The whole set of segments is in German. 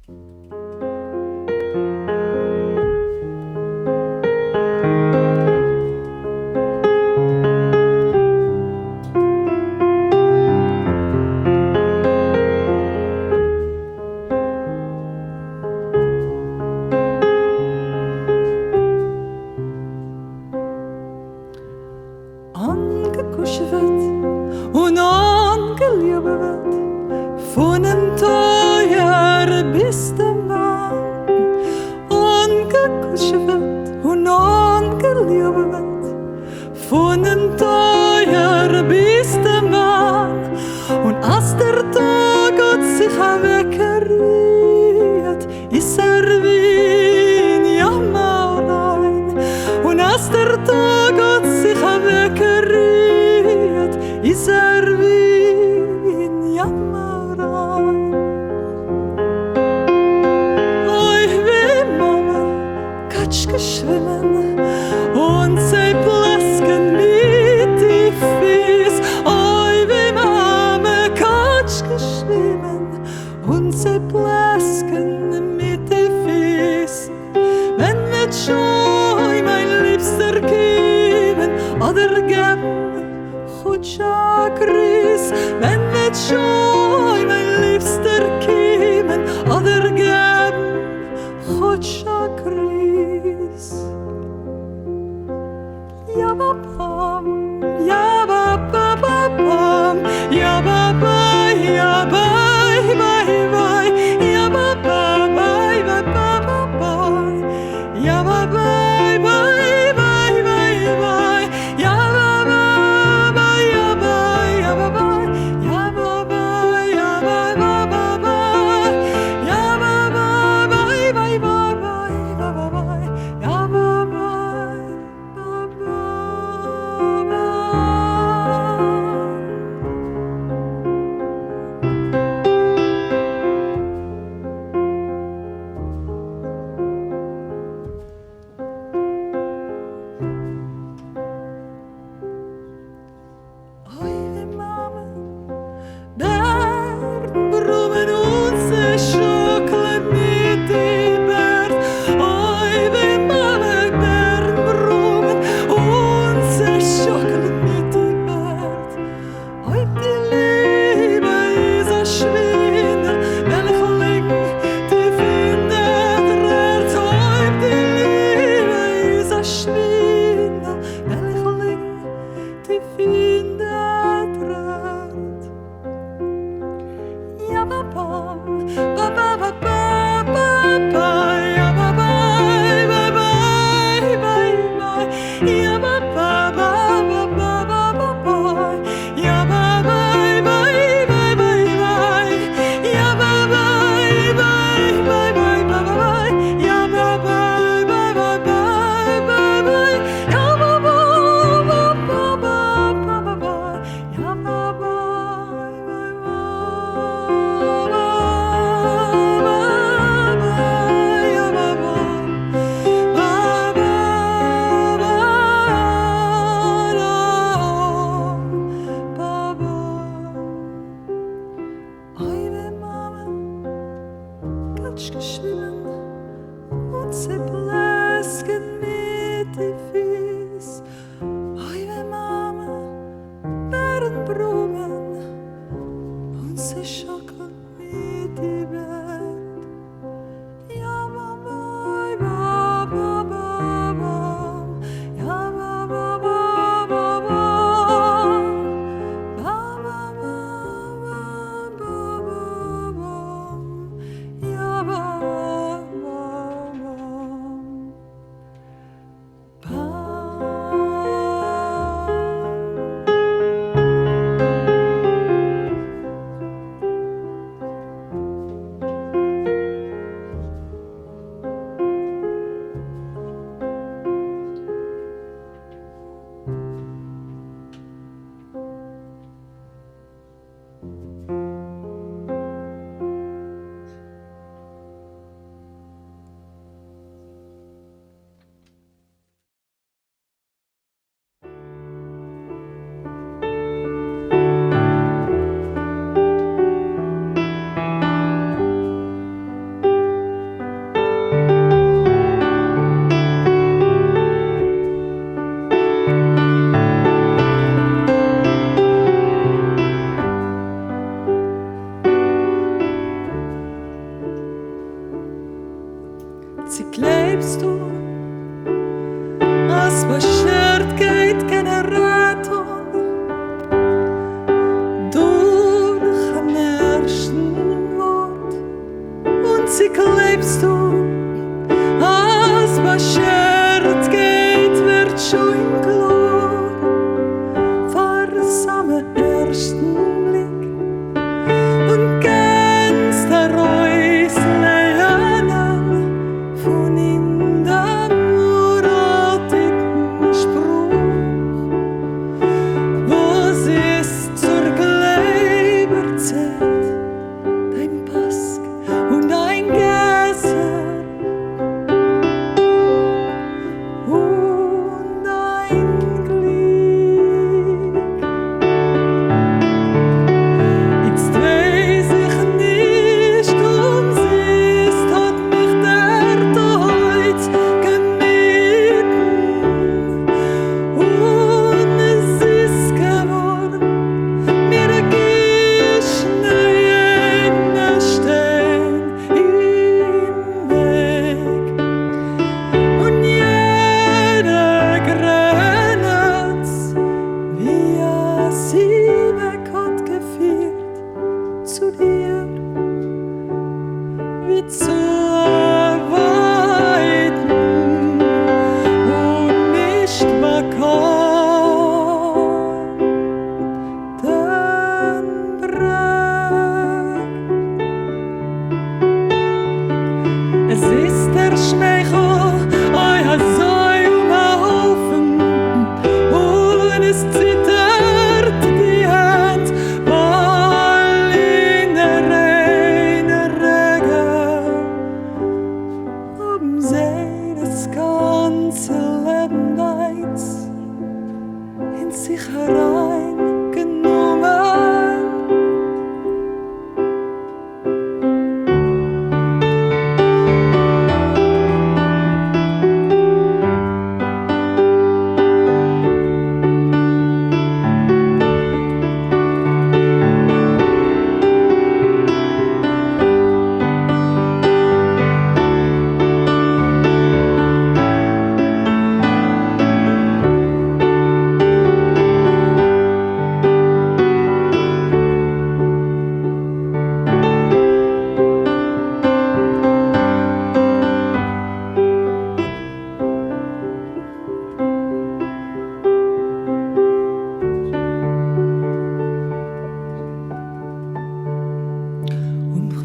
Angekuschelt und angeliebt von einem Teuer bis dem Mann. Angekuschelt und angeliebt von einem Teuer bis dem Mann. Und als der Tag hat sich weggeriet, ist wie ein Jammerein. Und als der Tag hat sich weggeriet, ist wie ein Jammerein. Oi, wie Mama Katsch geschwimmen und sie plasken mit die Fies. Oi, wie Mama Katsch geschwimmen und sie plasken mit die Fies. Wenn wir schon mein Liebster geben oder geben Chakris, wenn wir schon mein Liebster geben oder geben Chakris. Ja babam, ja babam, ja baba, ja bye bye bye, ja baba bye bye bye, ja baba bye bye bye bye, ja baba bye ja bye ja baba, ja baba ja bye baba, ja baba bye bye bye baba, ja baba baba. Oi, wie Mama, Bärenblumen und sie schokeln mit die Bär. Oi, wie Mama, Bärenblumen und sie schokeln mit die Bär. Oi, die Liebe ist ein Schwinde, welch die findet Erd. Oi, die Liebe ist ein Schwinde, welch die findet Erd. Ja babam, baba baba baba, ja baba bye bye bye bye, ja baba baba baba baba, ja baba bye bye bye bye, ja baba bye bye bye bye bye, ja baba bye bye bye bye, ja baba baba baba bye, ja baba geschwimmen und sie pläsken mit die Fies. Oi, wie Mama, Bärenblumen und sie schokeln mit die Bett. Ja, Mama, baba, baba, ja, baba, baba, baba, baba, baba, baba, ja, baba, baba.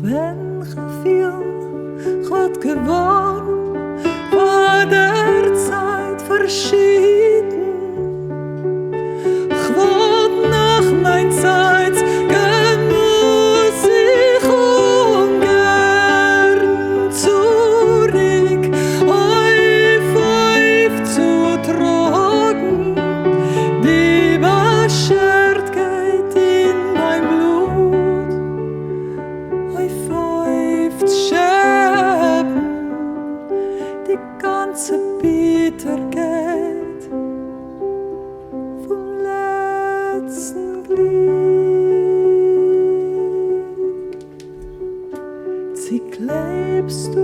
wenn viel Gott gewonnen, war der Zeit verschieden. Ich wollt nach mein Zeit gemuss ich ungern zurück, auf zu tragen, die beschert geht in mein Blut, auf zu schäben, die ganze Bitterkeit vom letzten Glück. Sie klebst du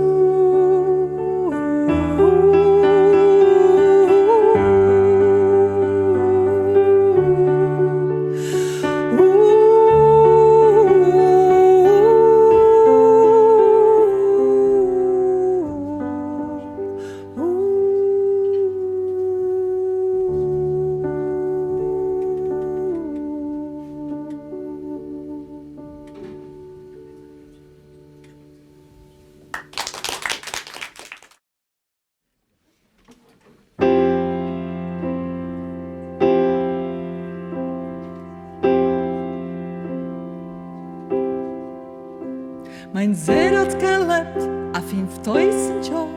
Mein See hat gelebt a 5000 Jahr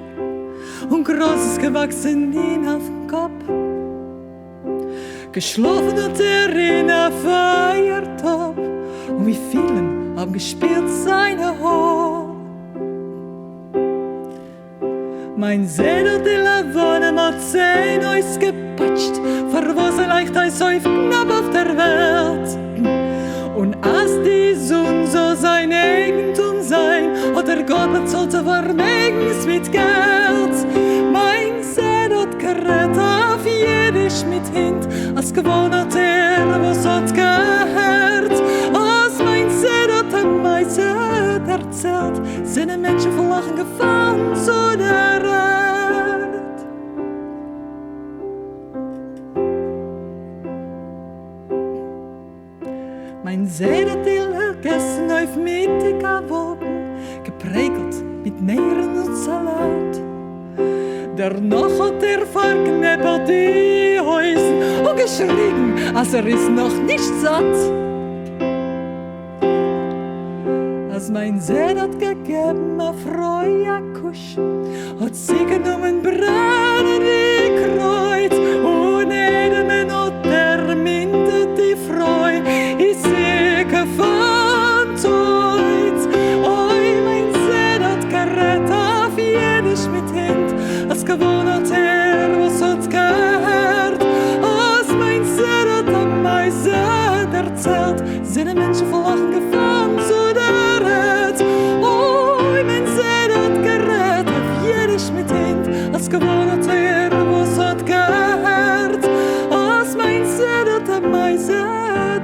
und Großes gewachsen ihn auf dem Kopf. Geschlafen hat in a Feiertopf und wie vielen haben gespielt seine Haar. Mein See hat die Lavone mit 10 ausgepatscht, für was leicht als auf knapp auf der Welt. Und als die Sonne so sein Eigentum sein, hat Gott bezahlt Vermögens mit Geld. Mein See hat gerät auf Jiddisch mit Hint, als gewohnt hat was hat gehört. Als mein See hat am meisten erzählt, sind Menschen vor Lachen gefallen zu der Erde. Mein See hat gegessen auf mittiger Wogen, geprägelt mit Nähren und Salat. Danach hat verkneppert die Häusen und geschrien, als ist noch nicht satt. Als mein See hat gegeben, a Freude kuschen, hat sie genommen brennen wie Kreuz und jedem hat mindert die Freude. Gefangen heute, oi mein See hat gerät auf Jiddisch mit Hint, als gewohnt hat was hat gehört. Als mein See hat am meisten erzählt, sind Menschen vor Lachen gefangen zu der Erde. Oi mein See hat gerät auf Jiddisch mit Hint, als gewohnt hat was hat gehört. Als mein See hat am meisten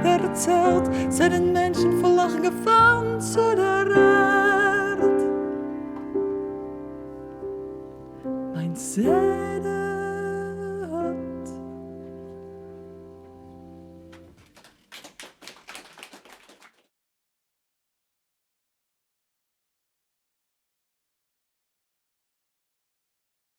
erzählt, sind Menschen vor Lachen gefangen zu der Erde. Mein See